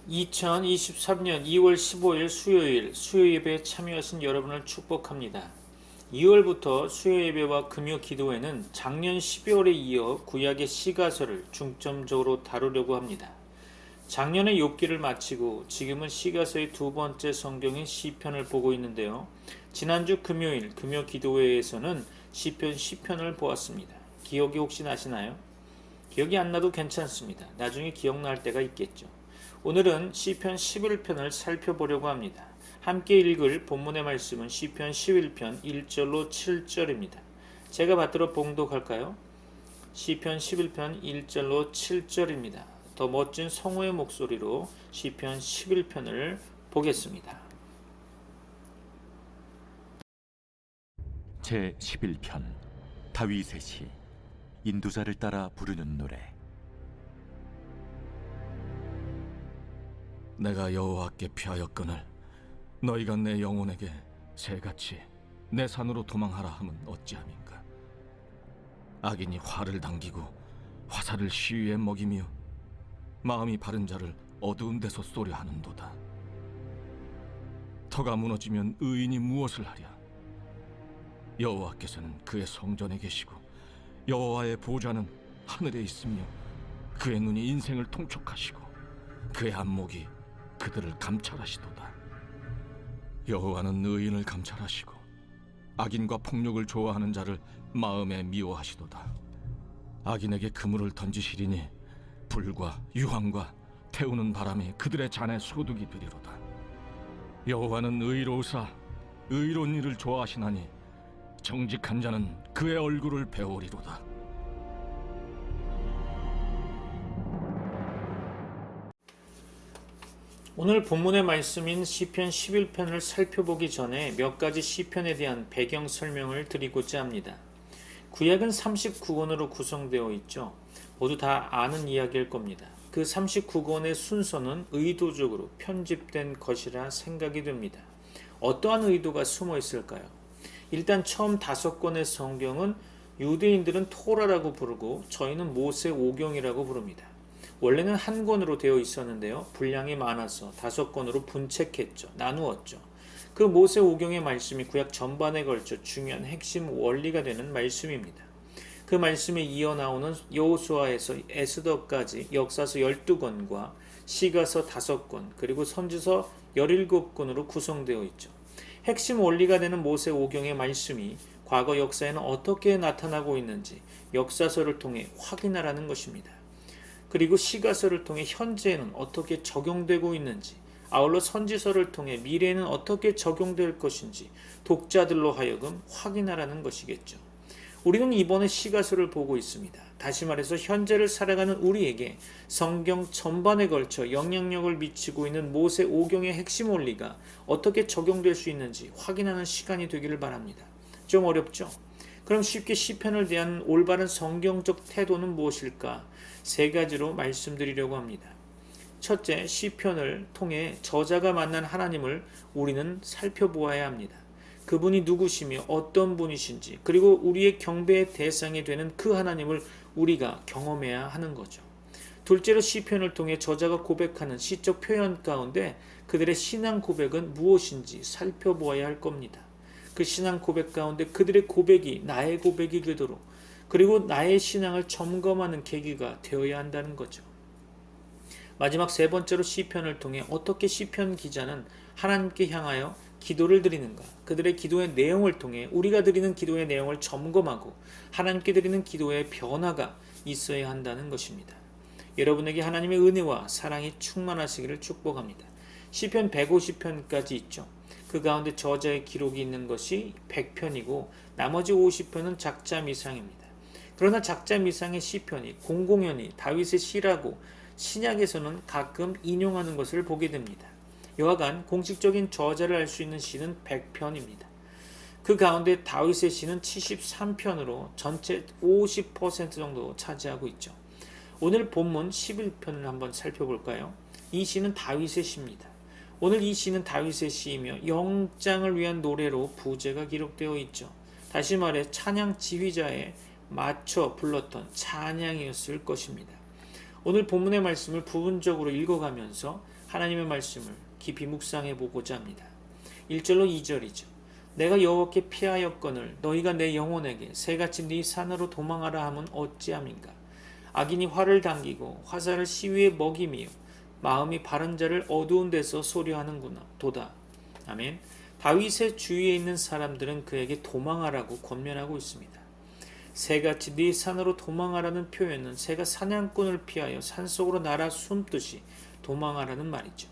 2023년 2월 15일 수요일 수요예배에 참여하신 여러분을 축복합니다. 2월부터 수요예배와 금요 기도회는 작년 12월에 이어 구약의 시가서를 중점적으로 다루려고 합니다. 작년에 욥기를 마치고 지금은 시가서의 두 번째 성경인 시편을 보고 있는데요. 지난주 금요일 금요 기도회에서는 시편 10편을 보았습니다. 기억이 혹시 나시나요? 기억이 안 나도 괜찮습니다. 나중에 기억날 때가 있겠죠. 오늘은 시편 11편을 살펴보려고 합니다. 함께 읽을 본문의 말씀은 시편 11편 1절로 7절입니다. 제가 받들어 봉독할까요? 시편 11편 1절로 7절입니다. 더 멋진 성우의 목소리로 시편 11편을 보겠습니다. 제 11편 다윗의 시 인도자를 따라 부르는 노래. 내가 여호와께 피하였거늘 너희가 내 영혼에게 새같이 내 산으로 도망하라 함은 어찌함인가. 악인이 활을 당기고 화살을 시위에 먹이며 마음이 바른 자를 어두운 데서 쏘려 하는도다. 터가 무너지면 의인이 무엇을 하랴. 여호와께서는 그의 성전에 계시고 여호와의 보좌는 하늘에 있으며 그의 눈이 인생을 통촉하시고 그의 안목이 그들을 감찰하시도다. 여호와는 의인을 감찰하시고 악인과 폭력을 좋아하는 자를 마음에 미워하시도다. 악인에게 그물을 던지시리니 불과 유황과 태우는 바람이 그들의 잔에 소득이 되리로다. 여호와는 의로우사 의로운 일을 좋아하시나니 정직한 자는 그의 얼굴을 배우리로다. 오늘 본문의 말씀인 시편 11편을 살펴보기 전에 몇 가지 시편에 대한 배경 설명을 드리고자 합니다. 구약은 39권으로 구성되어 있죠. 모두 다 아는 이야기일 겁니다. 그 39권의 순서는 의도적으로 편집된 것이라 생각이 됩니다. 어떠한 의도가 숨어 있을까요? 일단 처음 5권의 성경은 유대인들은 토라라고 부르고 저희는 모세 오경이라고 부릅니다. 원래는 한 권으로 되어 있었는데요. 분량이 많아서 5권으로 분책했죠. 나누었죠. 그 모세 오경의 말씀이 구약 전반에 걸쳐 중요한 핵심 원리가 되는 말씀입니다. 그 말씀에 이어 나오는 여호수아에서 에스더까지 역사서 12권과 시가서 5권 그리고 선지서 17권으로 구성되어 있죠. 핵심 원리가 되는 모세 오경의 말씀이 과거 역사에는 어떻게 나타나고 있는지 역사서를 통해 확인하라는 것입니다. 그리고 시가서를 통해 현재에는 어떻게 적용되고 있는지, 아울러 선지서를 통해 미래에는 어떻게 적용될 것인지 독자들로 하여금 확인하라는 것이겠죠. 우리는 이번에 시가서를 보고 있습니다. 다시 말해서 현재를 살아가는 우리에게 성경 전반에 걸쳐 영향력을 미치고 있는 모세 오경의 핵심 원리가 어떻게 적용될 수 있는지 확인하는 시간이 되기를 바랍니다. 좀 어렵죠? 그럼 쉽게 시편을 대한 올바른 성경적 태도는 무엇일까? 3가지로 말씀드리려고 합니다. 첫째, 시편을 통해 저자가 만난 하나님을 우리는 살펴보아야 합니다. 그분이 누구시며 어떤 분이신지, 그리고 우리의 경배의 대상이 되는 그 하나님을 우리가 경험해야 하는 거죠. 둘째로 시편을 통해 저자가 고백하는 시적 표현 가운데 그들의 신앙 고백은 무엇인지 살펴보아야 할 겁니다. 그 신앙 고백 가운데 그들의 고백이 나의 고백이 되도록, 그리고 나의 신앙을 점검하는 계기가 되어야 한다는 거죠. 마지막 3번째로 시편을 통해 어떻게 시편 기자는 하나님께 향하여 기도를 드리는가, 그들의 기도의 내용을 통해 우리가 드리는 기도의 내용을 점검하고 하나님께 드리는 기도의 변화가 있어야 한다는 것입니다. 여러분에게 하나님의 은혜와 사랑이 충만하시기를 축복합니다. 시편 150편까지 있죠. 그 가운데 저자의 기록이 있는 것이 100편이고 나머지 50편은 작자 미상입니다. 그러나 작자 미상의 시편이 공공연히 다윗의 시라고 신약에서는 가끔 인용하는 것을 보게 됩니다. 여하간 공식적인 저자를 알 수 있는 시는 100편입니다. 그 가운데 다윗의 시는 73편으로 전체 50% 정도 차지하고 있죠. 오늘 본문 11편을 한번 살펴볼까요? 이 시는 다윗의 시입니다. 오늘 이 시는 다윗의 시이며 영장을 위한 노래로 부제가 기록되어 있죠. 다시 말해 찬양 지휘자에 맞춰 불렀던 찬양이었을 것입니다. 오늘 본문의 말씀을 부분적으로 읽어가면서 하나님의 말씀을 깊이 묵상해 보고자 합니다. 1절로 2절이죠. 내가 여호와께 피하였거늘 너희가 내 영혼에게 새같이 네 산으로 도망하라 함은 어찌함인가. 악인이 활을 당기고 화살을 시위에 먹이며 마음이 바른 자를 어두운 데서 소리하는구나 도다. 아멘. 다윗의 주위에 있는 사람들은 그에게 도망하라고 권면하고 있습니다. 새같이 네 산으로 도망하라는 표현은 새가 사냥꾼을 피하여 산속으로 날아 숨듯이 도망하라는 말이죠.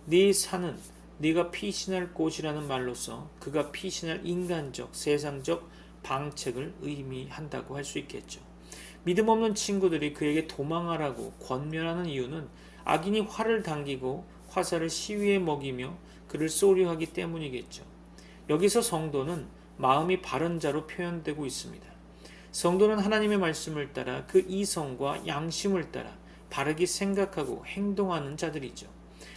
네 산은 네가 피신할 곳이라는 말로서 그가 피신할 인간적, 세상적 방책을 의미한다고 할 수 있겠죠. 믿음 없는 친구들이 그에게 도망하라고 권면하는 이유는 악인이 활을 당기고 화살을 시위에 먹이며 그를 쏘려하기 때문이겠죠. 여기서 성도는 마음이 바른 자로 표현되고 있습니다. 성도는 하나님의 말씀을 따라 그 이성과 양심을 따라 바르게 생각하고 행동하는 자들이죠.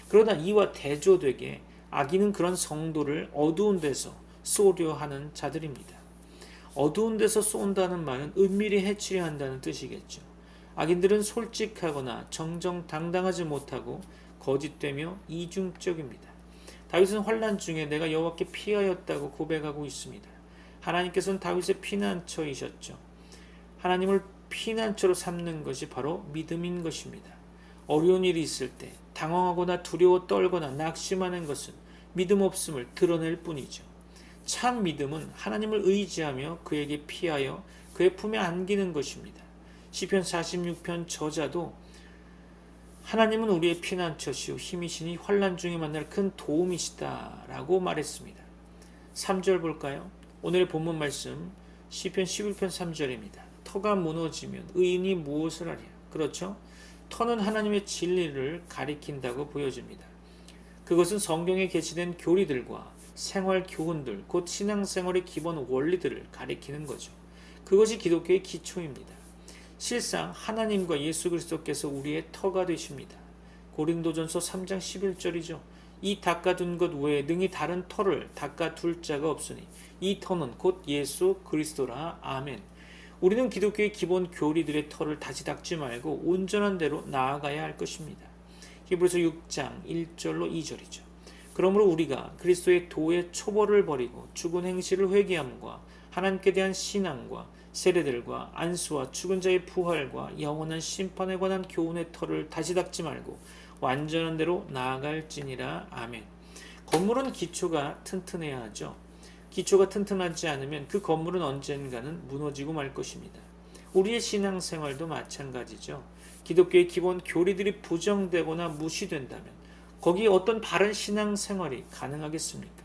그러나 이와 대조되게 악인은 그런 성도를 어두운 데서 쏘려 하는 자들입니다. 어두운 데서 쏜다는 말은 은밀히 해치려 한다는 뜻이겠죠. 악인들은 솔직하거나 정정당당하지 못하고 거짓되며 이중적입니다. 다윗은 환난 중에 내가 여호와께 피하였다고 고백하고 있습니다. 하나님께서는 다윗의 피난처이셨죠. 하나님을 피난처로 삼는 것이 바로 믿음인 것입니다. 어려운 일이 있을 때 당황하거나 두려워 떨거나 낙심하는 것은 믿음 없음을 드러낼 뿐이죠. 참 믿음은 하나님을 의지하며 그에게 피하여 그의 품에 안기는 것입니다. 시편 46편 저자도 하나님은 우리의 피난처시오 힘이시니 환난 중에 만날 큰 도움이시다 라고 말했습니다. 3절 볼까요? 오늘의 본문 말씀 시편 11편 3절입니다. 터가 무너지면 의인이 무엇을 하랴. 그렇죠? 터는 하나님의 진리를 가리킨다고 보여집니다. 그것은 성경에 게시된 교리들과 생활 교훈들, 곧 신앙생활의 기본 원리들을 가리키는 거죠. 그것이 기독교의 기초입니다. 실상 하나님과 예수 그리스도께서 우리의 터가 되십니다. 고린도전서 3장 11절이죠. 이 닦아둔 것 외에 능히 다른 터를 닦아둘 자가 없으니 이 터는 곧 예수 그리스도라. 아멘. 우리는 기독교의 기본 교리들의 터를 다시 닦지 말고 온전한 대로 나아가야 할 것입니다. 히브리서 6장 1절로 2절이죠. 그러므로 우리가 그리스도의 도의 초벌을 버리고 죽은 행실을 회개함과 하나님께 대한 신앙과 세례들과 안수와 죽은 자의 부활과 영원한 심판에 관한 교훈의 터를 다시 닦지 말고 완전한 대로 나아갈지니라. 아멘. 건물은 기초가 튼튼해야 하죠. 기초가 튼튼하지 않으면 그 건물은 언젠가는 무너지고 말 것입니다. 우리의 신앙생활도 마찬가지죠. 기독교의 기본 교리들이 부정되거나 무시된다면 거기에 어떤 바른 신앙생활이 가능하겠습니까?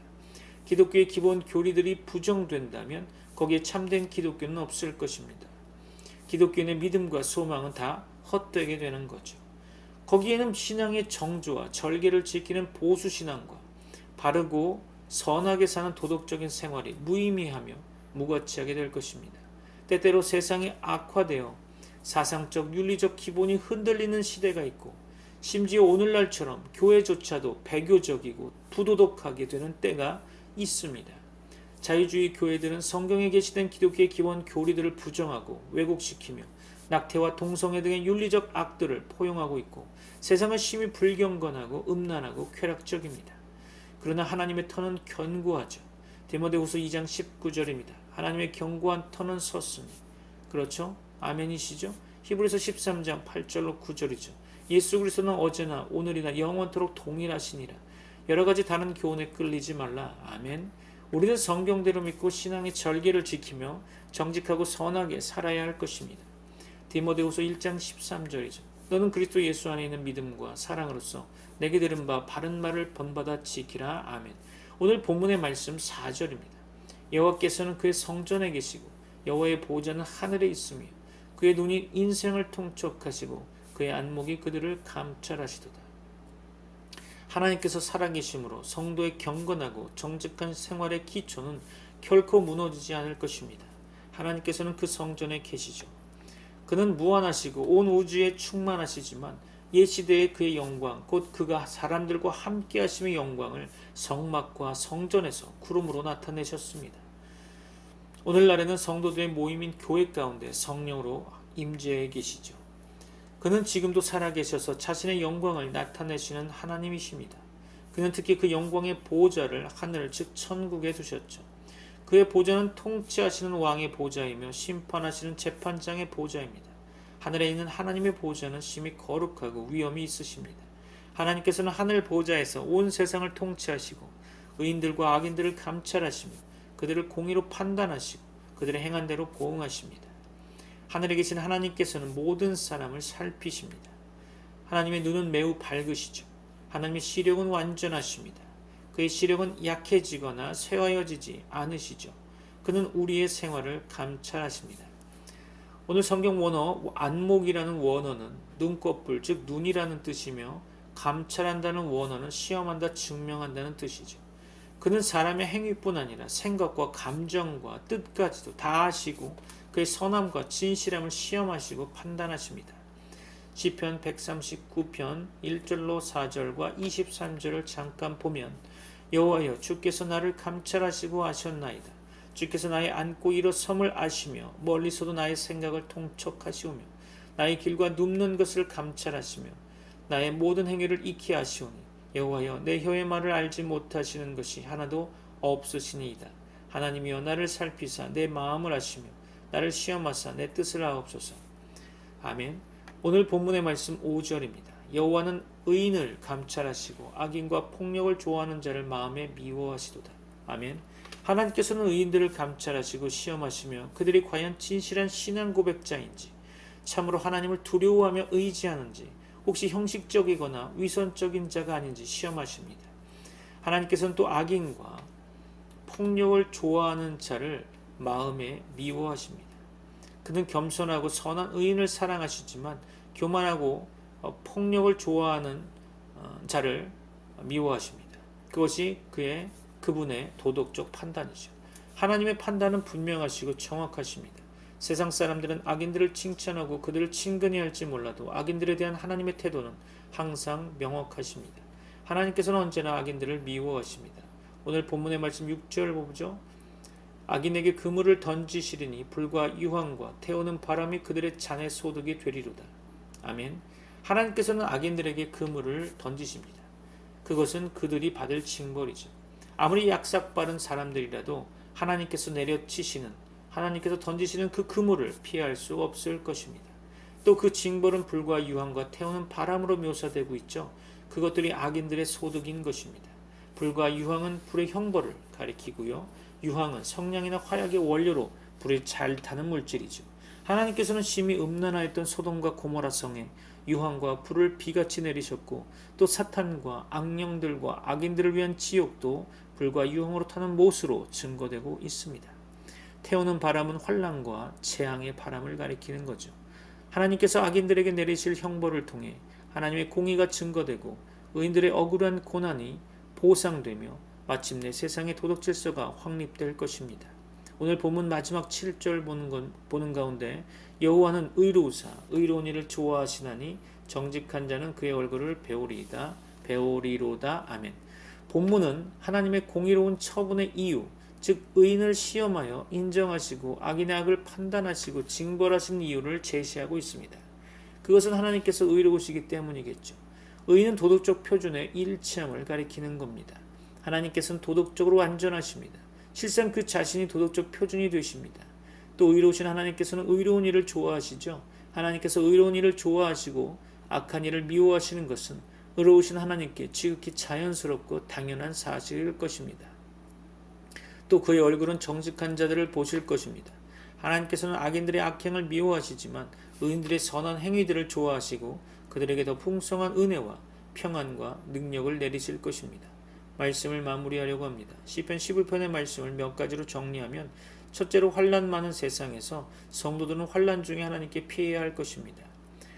기독교의 기본 교리들이 부정된다면 거기에 참된 기독교는 없을 것입니다. 기독교인의 믿음과 소망은 다 헛되게 되는 거죠. 거기에는 신앙의 정조와 절개를 지키는 보수신앙과 바르고 선하게 사는 도덕적인 생활이 무의미하며 무가치하게 될 것입니다. 때때로 세상이 악화되어 사상적 윤리적 기본이 흔들리는 시대가 있고 심지어 오늘날처럼 교회조차도 배교적이고 부도덕하게 되는 때가 있습니다. 자유주의 교회들은 성경에 게시된 기독교의 기본 교리들을 부정하고 왜곡시키며 낙태와 동성애 등의 윤리적 악들을 포용하고 있고 세상은 심히 불경건하고 음란하고 쾌락적입니다. 그러나 하나님의 터는 견고하죠. 디모데후서 2장 19절입니다. 하나님의 견고한 터는 섰으니. 그렇죠? 아멘이시죠? 히브리서 13장 8절로 9절이죠. 예수 그리스도는 어제나 오늘이나 영원토록 동일하시니라. 여러 가지 다른 교훈에 끌리지 말라. 아멘. 우리는 성경대로 믿고 신앙의 절개를 지키며 정직하고 선하게 살아야 할 것입니다. 디모데후서 1장 13절이죠. 너는 그리스도 예수 안에 있는 믿음과 사랑으로서 내게 들은 바 바른 말을 본받아 지키라. 아멘. 오늘 본문의 말씀 4절입니다. 여호와께서는 그의 성전에 계시고 여호와의 보좌는 하늘에 있으며 그의 눈이 인생을 통촉하시고 그의 안목이 그들을 감찰하시도다. 하나님께서 살아계심으로 성도의 경건하고 정직한 생활의 기초는 결코 무너지지 않을 것입니다. 하나님께서는 그 성전에 계시죠. 그는 무한하시고 온 우주에 충만하시지만 옛 시대의 그의 영광, 곧 그가 사람들과 함께 하심의 영광을 성막과 성전에서 구름으로 나타내셨습니다. 오늘날에는 성도들의 모임인 교회 가운데 성령으로 임재해 계시죠. 그는 지금도 살아계셔서 자신의 영광을 나타내시는 하나님이십니다. 그는 특히 그 영광의 보좌를 하늘 즉 천국에 두셨죠. 그의 보좌는 통치하시는 왕의 보좌이며 심판하시는 재판장의 보좌입니다. 하늘에 있는 하나님의 보좌는 심히 거룩하고 위엄이 있으십니다. 하나님께서는 하늘 보좌에서 온 세상을 통치하시고 의인들과 악인들을 감찰하시며 그들을 공의로 판단하시고 그들의 행한 대로 보응하십니다. 하늘에 계신 하나님께서는 모든 사람을 살피십니다. 하나님의 눈은 매우 밝으시죠. 하나님의 시력은 완전하십니다. 그의 시력은 약해지거나 쇠하여지지 않으시죠. 그는 우리의 생활을 감찰하십니다. 오늘 성경 원어 안목이라는 원어는 눈꺼풀 즉 눈이라는 뜻이며 감찰한다는 원어는 시험한다 증명한다는 뜻이죠. 그는 사람의 행위뿐 아니라 생각과 감정과 뜻까지도 다 아시고 그의 선함과 진실함을 시험하시고 판단하십니다. 시편 139편 1절로 4절과 23절을 잠깐 보면 여호와여 주께서 나를 감찰하시고 아셨나이다. 주께서 나의 앉고 일어섬을 아시며 멀리서도 나의 생각을 통촉하시오며 나의 길과 눕는 것을 감찰하시며 나의 모든 행위를 익히 아시오니 여호와여 내 혀의 말을 알지 못하시는 것이 하나도 없으시니이다. 하나님이여 나를 살피사 내 마음을 아시며 나를 시험하사 내 뜻을 아옵소서. 아멘. 오늘 본문의 말씀 5절입니다. 여호와는 의인을 감찰하시고 악인과 폭력을 좋아하는 자를 마음에 미워하시도다. 아멘. 하나님께서는 의인들을 감찰하시고 시험하시며 그들이 과연 진실한 신앙 고백자인지 참으로 하나님을 두려워하며 의지하는지 혹시 형식적이거나 위선적인 자가 아닌지 시험하십니다. 하나님께서는 또 악인과 폭력을 좋아하는 자를 마음에 미워하십니다. 그는 겸손하고 선한 의인을 사랑하시지만 교만하고 폭력을 좋아하는 자를 미워하십니다. 그것이 그분의 도덕적 판단이죠. 하나님의 판단은 분명하시고 정확하십니다. 세상 사람들은 악인들을 칭찬하고 그들을 친근히 할지 몰라도 악인들에 대한 하나님의 태도는 항상 명확하십니다. 하나님께서는 언제나 악인들을 미워하십니다. 오늘 본문의 말씀 6절 보죠. 악인에게 그물을 던지시리니 불과 유황과 태우는 바람이 그들의 잔의 소득이 되리로다. 아멘. 하나님께서는 악인들에게 그물을 던지십니다. 그것은 그들이 받을 징벌이죠. 아무리 약삭빠른 사람들이라도 하나님께서 내려치시는 하나님께서 던지시는 그 그물을 피할 수 없을 것입니다. 또 그 징벌은 불과 유황과 태우는 바람으로 묘사되고 있죠. 그것들이 악인들의 소득인 것입니다. 불과 유황은 불의 형벌을 가리키고요. 유황은 성냥이나 화약의 원료로 불을 잘 타는 물질이죠. 하나님께서는 심히 음란하였던 소돔과 고모라 성에 유황과 불을 비같이 내리셨고 또 사탄과 악령들과 악인들을 위한 지옥도 불과 유황으로 타는 못으로 증거되고 있습니다. 태우는 바람은 환난과 재앙의 바람을 가리키는 거죠. 하나님께서 악인들에게 내리실 형벌을 통해 하나님의 공의가 증거되고 의인들의 억울한 고난이 보상되며 마침내 세상의 도덕 질서가 확립될 것입니다. 오늘 본문 마지막 7절 보는 가운데 여호와는 의로우사 의로운 일을 좋아하시나니 정직한 자는 그의 얼굴을 배우리로다. 아멘. 본문은 하나님의 공의로운 처분의 이유 즉 의인을 시험하여 인정하시고 악인의 악을 판단하시고 징벌하신 이유를 제시하고 있습니다. 그것은 하나님께서 의로우시기 때문이겠죠. 의인은 도덕적 표준의 일치함을 가리키는 겁니다. 하나님께서는 도덕적으로 완전하십니다. 실상 그 자신이 도덕적 표준이 되십니다. 또 의로우신 하나님께서는 의로운 일을 좋아하시죠. 하나님께서 의로운 일을 좋아하시고 악한 일을 미워하시는 것은 의로우신 하나님께 지극히 자연스럽고 당연한 사실일 것입니다. 또 그의 얼굴은 정직한 자들을 보실 것입니다. 하나님께서는 악인들의 악행을 미워하시지만 의인들의 선한 행위들을 좋아하시고 그들에게 더 풍성한 은혜와 평안과 능력을 내리실 것입니다. 말씀을 마무리하려고 합니다. 시편 11편의 말씀을 몇 가지로 정리하면 첫째로 환난 많은 세상에서 성도들은 환난 중에 하나님께 피해야 할 것입니다.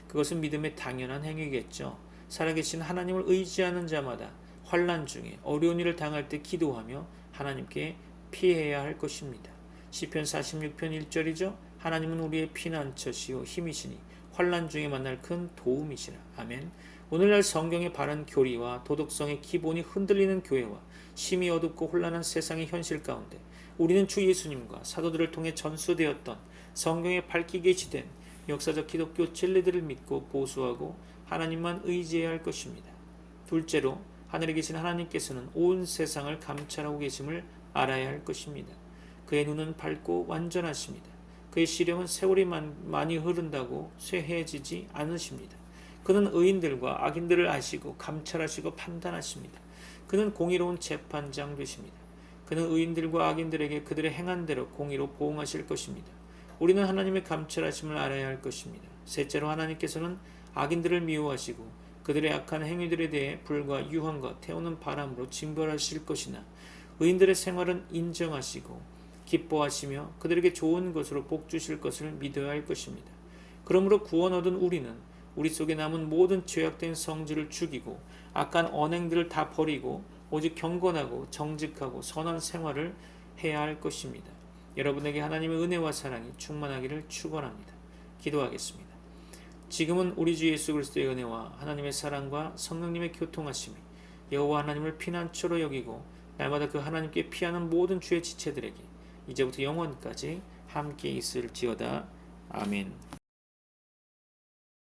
그것은 믿음의 당연한 행위겠죠. 살아계신 하나님을 의지하는 자마다 환난 중에 어려운 일을 당할 때 기도하며 하나님께 피해야 할 것입니다. 시편 46편 1절이죠. 하나님은 우리의 피난처시요 힘이시니 환난 중에 만날 큰 도움이시라. 아멘. 오늘날 성경의 바른 교리와 도덕성의 기본이 흔들리는 교회와 심히 어둡고 혼란한 세상의 현실 가운데 우리는 주 예수님과 사도들을 통해 전수되었던 성경에 밝히 계시된 역사적 기독교 진리들을 믿고 보수하고 하나님만 의지해야 할 것입니다. 둘째로 하늘에 계신 하나님께서는 온 세상을 감찰하고 계심을 알아야 할 것입니다. 그의 눈은 밝고 완전하십니다. 그의 시력은 세월이 많이 흐른다고 쇠해지지 않으십니다. 그는 의인들과 악인들을 아시고 감찰하시고 판단하십니다. 그는 공의로운 재판장 되십니다. 그는 의인들과 악인들에게 그들의 행한 대로 공의로 보응하실 것입니다. 우리는 하나님의 감찰하심을 알아야 할 것입니다. 셋째로 하나님께서는 악인들을 미워하시고 그들의 악한 행위들에 대해 불과 유황과 태우는 바람으로 징벌하실 것이나 의인들의 생활은 인정하시고 기뻐하시며 그들에게 좋은 것으로 복 주실 것을 믿어야 할 것입니다. 그러므로 구원 얻은 우리는 우리 속에 남은 모든 죄악된 성질을 죽이고 악한 언행들을 다 버리고 오직 경건하고 정직하고 선한 생활을 해야 할 것입니다. 여러분에게 하나님의 은혜와 사랑이 충만하기를 축원합니다. 기도하겠습니다. 지금은 우리 주 예수 그리스도의 은혜와 하나님의 사랑과 성령님의 교통하심이 여호와 하나님을 피난처로 여기고 날마다 그 하나님께 피하는 모든 주의 지체들에게 이제부터 영원까지 함께 있을지어다. 아멘.